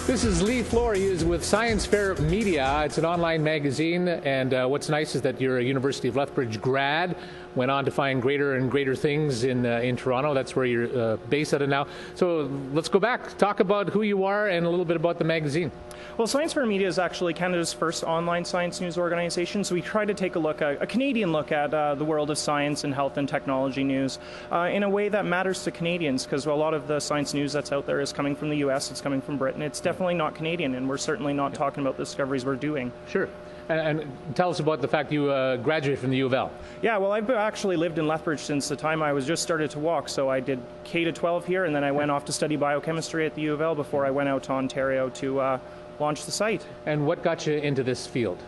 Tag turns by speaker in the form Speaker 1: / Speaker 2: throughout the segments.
Speaker 1: This is Flohr. He is with Science Fair Media. It's an online magazine, and what's nice is that you're a University of Lethbridge grad, went on to find greater and greater things in Toronto. That's where you're based out of now. So let's go back, talk about who you are and a little bit about the magazine.
Speaker 2: Well, Science Fair Media is actually Canada's first online science news organization, so we try to take a Canadian look at the world of science and health and technology news in a way that matters to Canadians, because a lot of the science news that's out there is coming from the US, it's coming from Britain. It's definitely not Canadian, and we're certainly not talking about the discoveries we're doing.
Speaker 1: Sure. And tell us about the fact you graduated from the U of L.
Speaker 2: Yeah, well, I've actually lived in Lethbridge since the time I was just started to walk. So I did K to 12 here, and then I went off to study biochemistry at the U of L before I went out to Ontario to launch the site.
Speaker 1: And what got you into this field?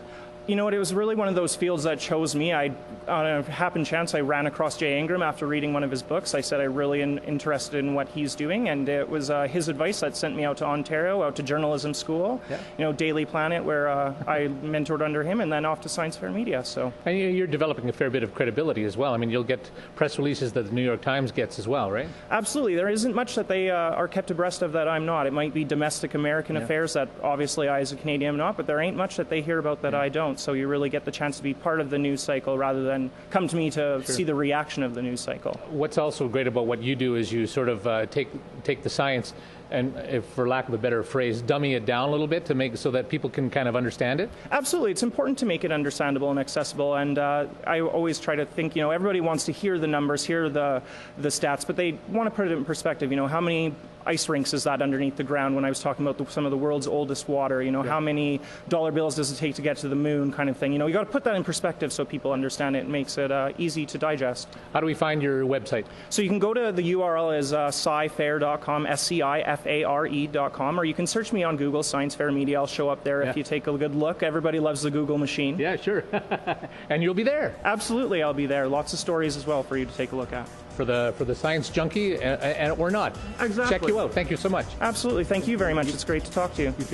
Speaker 2: You know what, it was really one of those fields that chose me. On a happen chance, I ran across Jay Ingram after reading one of his books. I said I'm really interested in what he's doing, and it was his advice that sent me out to Ontario, out to journalism school, Daily Planet, where I mentored under him, and then off to Science Fair Media. So.
Speaker 1: And you're developing a fair bit of credibility as well. I mean, you'll get press releases that the New York Times gets as well, right?
Speaker 2: Absolutely. There isn't much that they are kept abreast of that I'm not. It might be domestic American affairs that obviously I as a Canadian am not, but there ain't much that they hear about that I don't. So you really get the chance to be part of the news cycle rather than come to me to see the reaction of the news cycle.
Speaker 1: What's also great about what you do is you sort of take the science and, if for lack of a better phrase, dummy it down a little bit to make so that people can kind of understand it?
Speaker 2: Absolutely. It's important to make it understandable and accessible, and I always try to think, everybody wants to hear the numbers, hear the stats, but they want to put it in perspective. How many ice rinks is that underneath the ground when I was talking about some of the world's oldest water? How many dollar bills does it take to get to the moon, kind of thing? You got to put that in perspective so people understand it. It makes it easy to digest.
Speaker 1: How do we find your website?
Speaker 2: So you can go to the URL is scifair.com, SCIFARE.com, or you can search me on Google, Science Fair Media. I'll show up there if you take a good look. Everybody loves the Google machine.
Speaker 1: Yeah, sure. And you'll be there.
Speaker 2: Absolutely, I'll be there. Lots of stories as well for you to take a look at.
Speaker 1: For the science junkie, or not.
Speaker 2: Exactly.
Speaker 1: Check you out. Thank you so much.
Speaker 2: Absolutely. Thank you very much. It's great to talk to you.